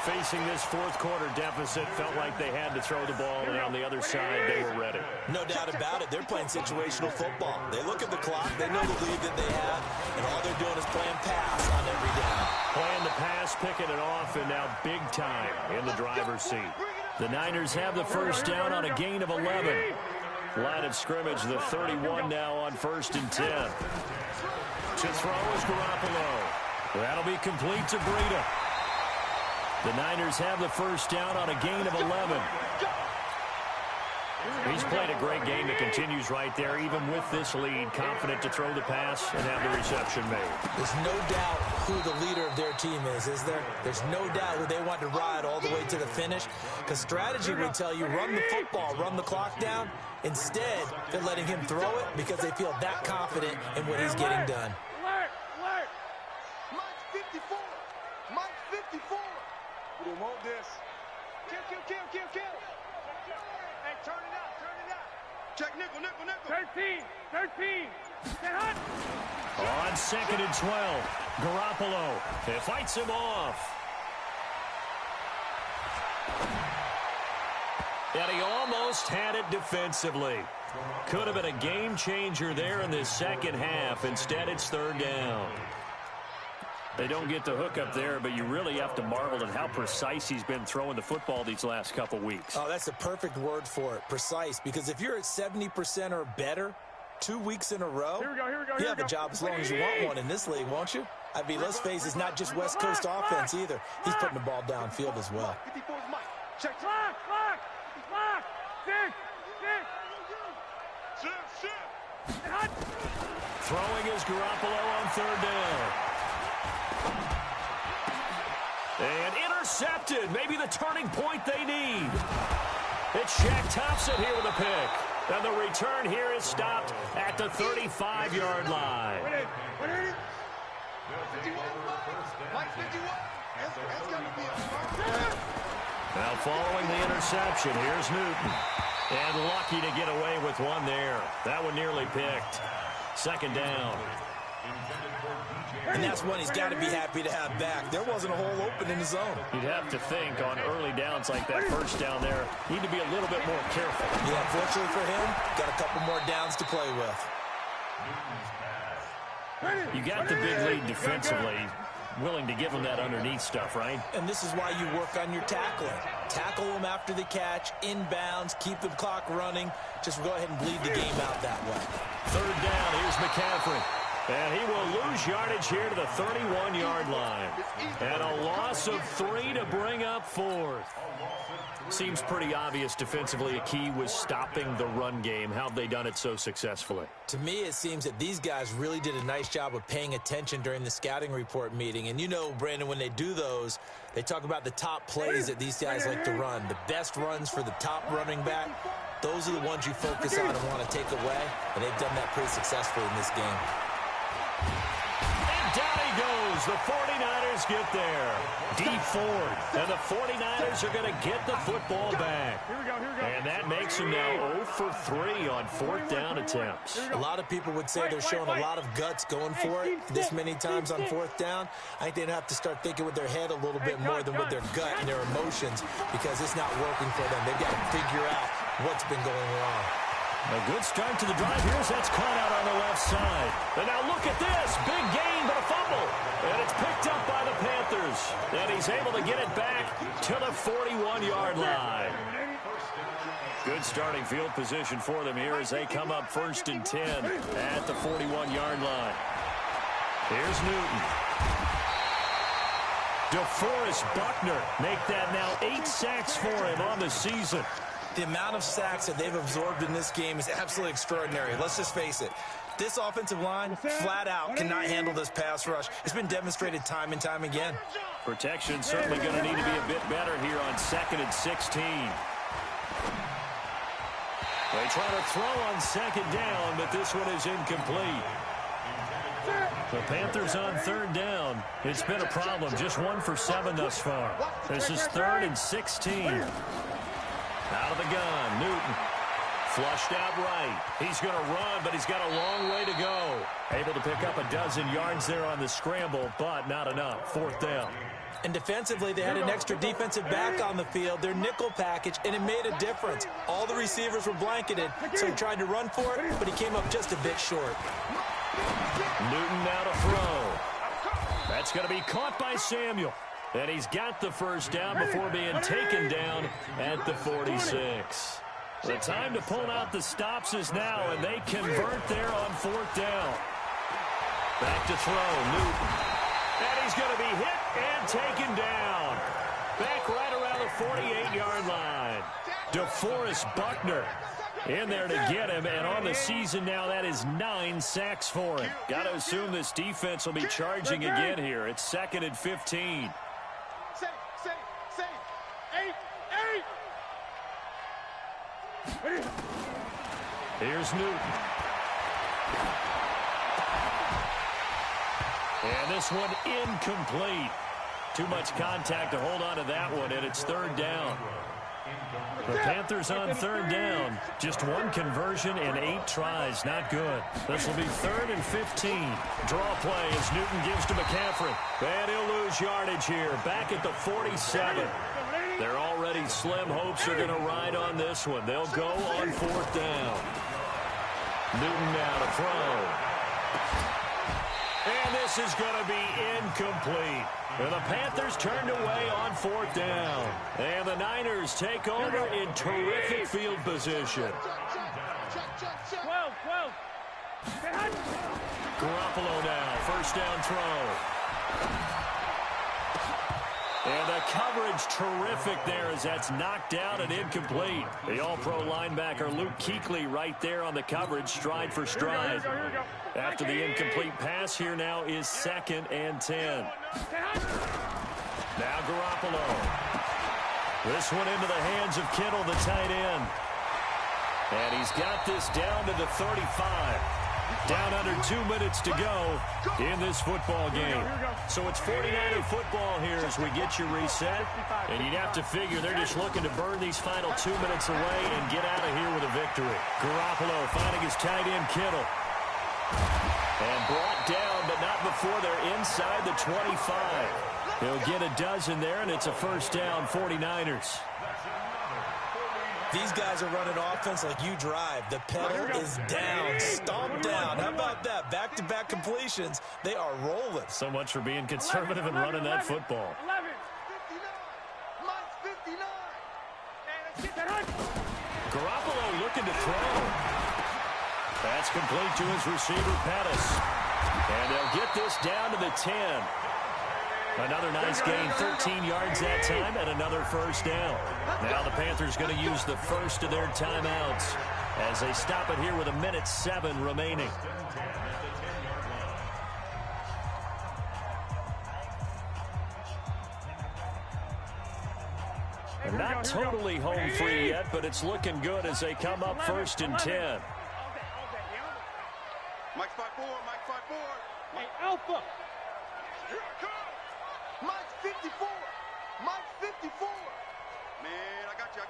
Facing this fourth quarter deficit, felt like they had to throw the ball, and on the other side, they were ready. No doubt about it. They're playing situational football. They look at the clock. They know the lead that they have, and all they're doing is playing pass on every down. Playing the pass, picking it off, and now big time in the driver's seat. The Niners have the first down on a gain of 11. Line of scrimmage, the 31 now on 1st and 10. To throw is Garoppolo. That'll be complete to Breida. The Niners have the first down on a gain of 11. He's played a great game that continues right there, even with this lead, confident to throw the pass and have the reception made. There's no doubt who the leader of their team is there? There's no doubt who they want to ride all the way to the finish, because strategy would tell you run the football, run the clock down. Instead, they're letting him throw it because they feel that confident in what he's getting done. Mike 54. We don't want this. Kill. Hey, turn it out. Check nickel. 13. Get hot. On 2nd and 12, Garoppolo fights him off. And he almost had it defensively. Could have been a game changer there in this second half. Instead, it's third down. They don't get the hook up there, but you really have to marvel at how precise he's been throwing the football these last couple weeks. Oh, that's the perfect word for it, precise, because if you're at 70% or better, 2 weeks in a row? Here we go, here we go, You here have we a go. job as long as you want one in this league, won't you? I mean, let's face it, it's not just West Coast offense either. He's putting the ball downfield as well. 54's Mike. Check. Lock. Shift. Throwing is Garoppolo on third down. And intercepted. Maybe the turning point they need. It's Shaq Thompson here with a pick. And the return here is stopped at the 35-yard line. Wait it. 51, Mike 51. That's got to be a Now following the interception, here's Newton. And lucky to get away with one there. That one nearly picked. Second down. And that's one he's got to be happy to have back. There wasn't a hole open in the zone. You'd have to think on early downs like that first down there, need to be a little bit more careful. Yeah, fortunately for him, got a couple more downs to play with. You got the big lead defensively, willing to give him that underneath stuff, right? And this is why you work on your tackling. Tackle them after the catch, inbounds, keep the clock running. Just go ahead and bleed the game out that way. Third down, here's McCaffrey. And he will lose yardage here to the 31-yard line. And a loss of 3 to bring up fourth. Seems pretty obvious defensively a key was stopping the run game. How have they done it so successfully? To me, it seems that these guys really did a nice job of paying attention during the scouting report meeting. And you know, Brandon, when they do those, they talk about the top plays that these guys like to run. The best runs for the top running back, those are the ones you focus on and want to take away. And they've done that pretty successfully in this game. And down he goes. The 49ers get there. D Ford. And the 49ers are going to get the football back. Here we go. And that makes them now 0 for 3 on fourth down attempts. A lot of people would say they're showing a lot of guts going for it this many times on fourth down. I think they'd have to start thinking with their head a little bit more than with their gut and their emotions because it's not working for them. They've got to figure out what's been going wrong. A good start to the drive. Here's that's caught out on the left side. And now look at this. Big gain, but a fumble. And it's picked up by the Panthers. And he's able to get it back to the 41-yard line. Good starting field position for them here as they come up 1st and 10 at the 41-yard line. Here's Newton. DeForest Buckner make that now 8 sacks for him on the season. The amount of sacks that they've absorbed in this game is absolutely extraordinary. Let's just face it. This offensive line, flat out, cannot handle this pass rush. It's been demonstrated time and time again. Protection certainly going to need to be a bit better here on 2nd and 16. They try to throw on 2nd down, but this one is incomplete. The Panthers on 3rd down. It's been a problem. Just 1 for 7 thus far. This is 3rd and 16. Out of the gun, Newton. Flushed out right. He's going to run, but he's got a long way to go. Able to pick up a dozen yards there on the scramble, but not enough. 4th down. And defensively, they had an extra defensive back on the field, their nickel package, and it made a difference. All the receivers were blanketed, so he tried to run for it, but he came up just a bit short. Newton now to throw. That's going to be caught by Samuel. And he's got the 1st down before being taken down at the 46. The time to pull out the stops is now, and they convert there on 4th down. Back to throw, Newton. And he's going to be hit and taken down. Back right around the 48-yard line. DeForest Buckner in there to get him, and on the season now, that is 9 sacks for him. Got to assume this defense will be charging again here. It's 2nd and 15. Here's Newton. And this one incomplete. Too much contact to hold on to that one, and it's 3rd down. The Panthers on 3rd down. Just 1 conversion and 8 tries. Not good. This will be 3rd and 15. Draw play as Newton gives to McCaffrey. And he'll lose yardage here. Back at the 47. They're already slim hopes are going to ride on this one. They'll go on 4th down. Newton now to throw. And this is going to be incomplete. And the Panthers turned away on 4th down. And the Niners take over in terrific field position. 12. Garoppolo now, first down throw. And the coverage terrific there as that's knocked out and incomplete. The all-pro linebacker Luke Kuechly right there on the coverage, stride for stride. After the incomplete pass, here now is 2nd and 10. Now Garoppolo. This one into the hands of Kittle, the tight end. And he's got this down to the 35. Down under 2 minutes to go in this football game. So it's 49er football here as we get you reset. And you'd have to figure they're just looking to burn these final 2 minutes away and get out of here with a victory. Garoppolo finding his tight end Kittle. And brought down, but not before they're inside the 25. He'll get a dozen there, and it's a first down, 49ers. These guys are running offense like you drive. The pedal is down, stomped down. How about that? Back-to-back completions. They are rolling. So much for being conservative and running that football. 59. Garoppolo looking to throw. That's complete to his receiver, Pettis. And they'll get this down to the 10. Another nice gain, 13 yards that time, and another first down. Now the Panthers going to use the first of their timeouts as they stop it here with 1:07 remaining. And not totally home free yet, but it's looking good as they come up 1st and 10. Mike 5-4, Mike 5-4. Hey, Alpha. Here I come. Mike 54. Mike 54. Man, I got you.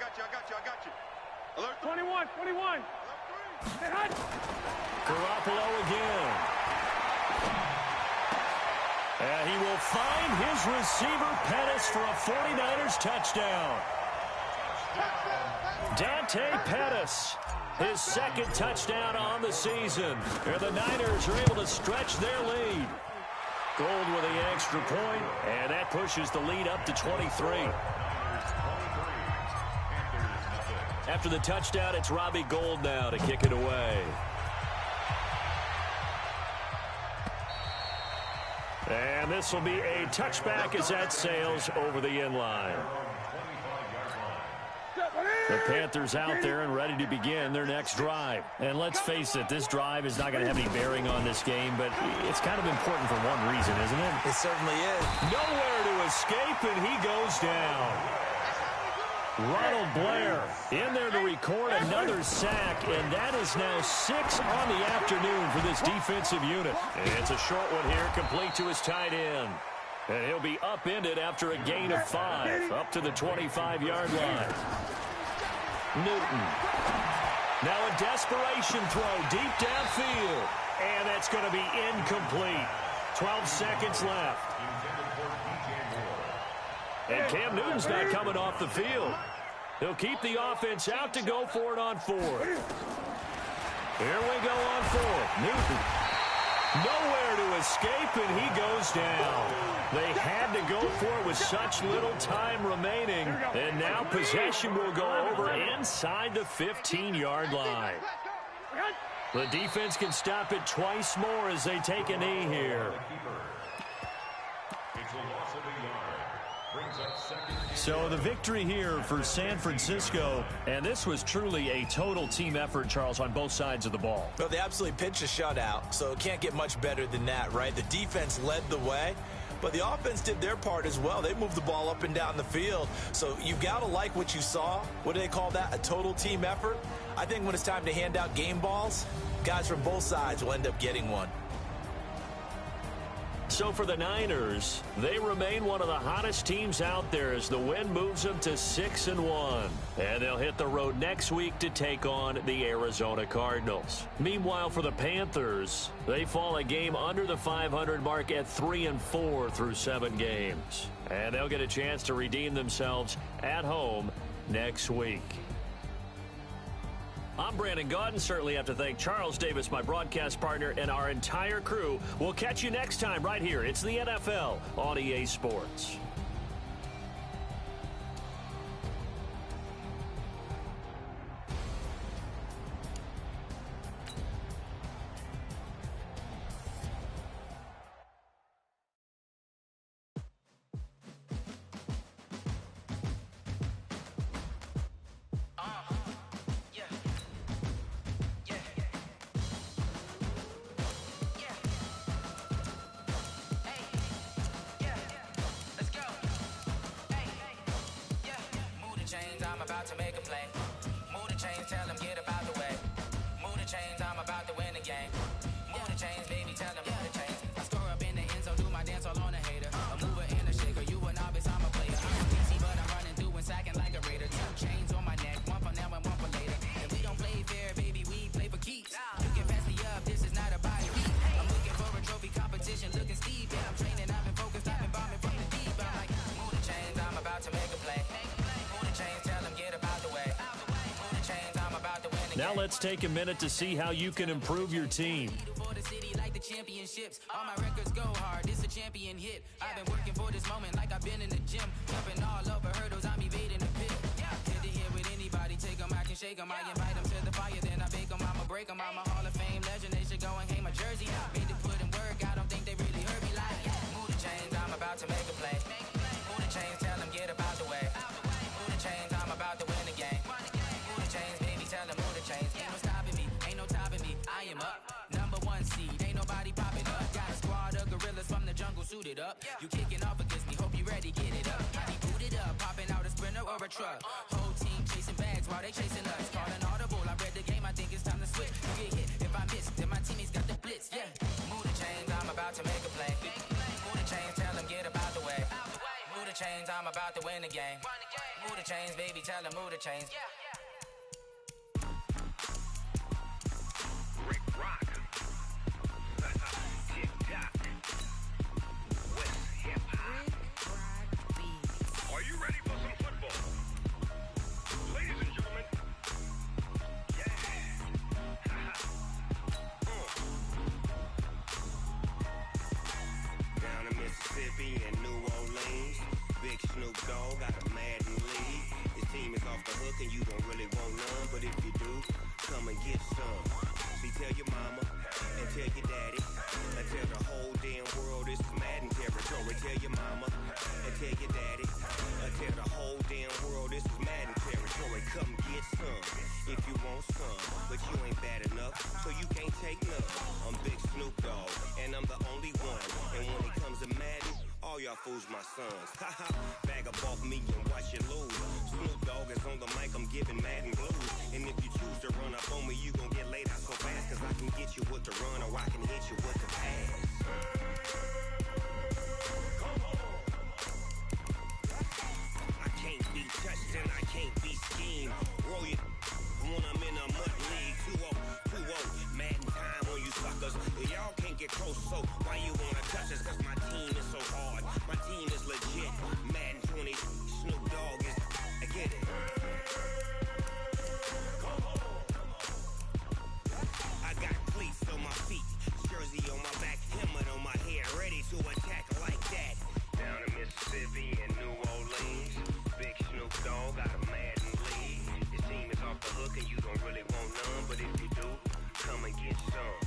Alert 21. Alert 3. Garoppolo again. And he will find his receiver, Pettis, for a 49ers touchdown. Dante Pettis, his 2nd touchdown on the season. And the Niners are able to stretch their lead. Gold with the extra point, and that pushes the lead up to 23. After the touchdown, it's Robbie Gould now to kick it away. And this will be a touchback as that sails over the end line. The Panthers out there and ready to begin their next drive. And let's face it, this drive is not going to have any bearing on this game, but it's kind of important for one reason, isn't it? It certainly is. Nowhere to escape, and he goes down. Ronald Blair in there to record another sack, and that is now 6 on the afternoon for this defensive unit. And it's a short one here, complete to his tight end. And he'll be upended after a gain of 5, up to the 25-yard line. Newton. Now a desperation throw deep downfield. And that's going to be incomplete. 12 seconds left. And Cam Newton's not coming off the field. He'll keep the offense out to go for it on 4th. Here we go on 4th. Newton. Nowhere to escape, and he goes down. They had to go for it with such little time remaining. And now possession will go over inside the 15-yard line. The defense can stop it twice more as they take a knee here. So the victory here for San Francisco, and this was truly a total team effort, Charles, on both sides of the ball. Well, they absolutely pitched a shutout, so it can't get much better than that, right? The defense led the way, but the offense did their part as well. They moved the ball up and down the field, so you've got to like what you saw. What do they call that? A total team effort? I think when it's time to hand out game balls, guys from both sides will end up getting one. So for the Niners, they remain one of the hottest teams out there as the win moves them to 6-1. And they'll hit the road next week to take on the Arizona Cardinals. Meanwhile, for the Panthers, they fall a game under the 500 mark at 3-4 through 7 games. And they'll get a chance to redeem themselves at home next week. I'm Brandon Gaudin. Certainly have to thank Charles Davis, my broadcast partner, and our entire crew. We'll catch you next time right here. It's the NFL on EA Sports. about to make a play. Move the chains, tell them get up out the way. Move the chains, I'm about to win the game. Move the chains, baby, tell them move the chains. I score up in the end zone, do my dance all on a hater. A mover and a shaker, you a novice, I'm a player. I'm easy, but I'm running through and sacking like a raider. 2 chains on my neck, one for now and one for later. And we don't play fair, baby, we play for keeps. You can pass me up, this is not a body beat. I'm looking for a trophy competition, looking steep. Yeah, I'm training, I've been focused, I've been bombing from the deep. I'm like, move the chains, I'm about to make a play. Move the chains, tell them get up out the way. Move the chains, I'm about to win the game. Now let's take a minute to see how you can improve your team. For the city like the championships. All my records go hard, this a champion hit. I've been working for this moment like I've been in the gym. Jumping all over hurdles, I'm evading the pit. Head to head with anybody, take them, I can shake them. I invite them to the fire, then I bake them, I'ma break them. I'm a Hall of Fame legend, they should go and hang my jersey. Made to put in work, I don't think they really heard me like. Move the chains, I'm about to make a play. Move the chains, tell them get up out the way. Move the chains, I'm about to win the game. Move the chains, baby, tell them move the chains. Ain't no stopping me, ain't no topping me, I am up. #1 seed, ain't nobody popping up. Got a squad of gorillas from the jungle suited up. You kicking off against me, hope you ready, get it up. I be booted up, popping out a sprinter or a truck. Whole team chasing bags while they chasing us. Calling audible, I read the game, I think it's time to switch. You get hit, if I miss, then my teammates got the blitz, yeah. Move the chains, I'm about to make a play. Move the chains, tell them get up out the way. Move the chains, I'm about to win the game. Move the chains, baby, tell them move the chains. Rick Rock. TikTok. West Hip Hop. Are you ready for some football? Ladies and gentlemen. Yeah. Down in Mississippi and New Orleans, Big Snoop Dogg got a Madden lead. His team is off the hook and you don't really want none, but if you do, come and get some. See, tell your mama and tell your daddy and tell the whole damn world this is Madden territory. Tell your mama and tell your daddy and tell the whole damn world this is Madden territory. Come get some if you want some, but you ain't bad enough, so you can't take none. I'm Big Snoop Dogg and I'm the only one, and when it comes to Madden, all y'all fools my sons. Haha, bag up off me and watch you lose. Snoop Dogg is on the mic, I'm giving Madden blues. And if you choose to run up on me, you gon' get laid out so fast, cause I can get you with the run or I can hit you with the pass. I can't be touched and I can't be schemed. Roll you when I'm in a mud league. 2-0, Madden time on you suckers. Y'all can't get close, so why you wanna touch us? Cause my team is so hard, my team is legit. Madden 20, Snoop Dogg is, I get it. I got cleats on my feet, jersey on my back, helmet on my head, ready to attack like that. Down in Mississippi and New Orleans, Big Snoop Dogg got a Madden lead. His team is off the hook and you don't really want none, but if you do, come and get some.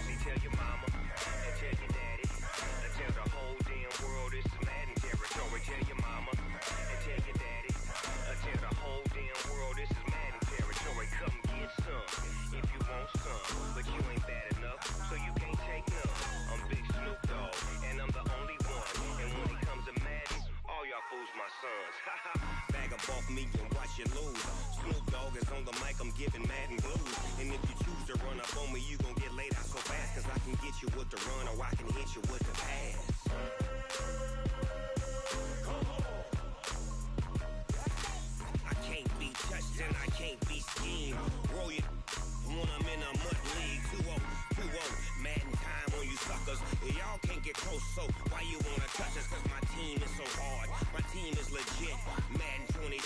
See, tell your mama and tell your daddy and tell the whole damn world this is Madden territory. Tell your mama and tell your daddy and tell the whole damn world this is Madden territory. Come get some if you want some, but you ain't bad enough, so you can't take none. I'm Big Snoop Dogg and I'm the only one, and when it comes to Madden, all y'all fools my sons. Bag up off me and watch you lose. Snoop Dogg is on the mic, I'm giving Madden blues. And if you choose to run up on me, you gon' get laid out so fast, cause I can get you with the run or I can hit you with the pass. I can't be touched and I can't be schemed. Roll you when I'm in a mud league. 2-0, Madden time on you suckers. Y'all can't get close, so why you wanna touch us? Cause my team is so hard, my team is legit. Madden 20,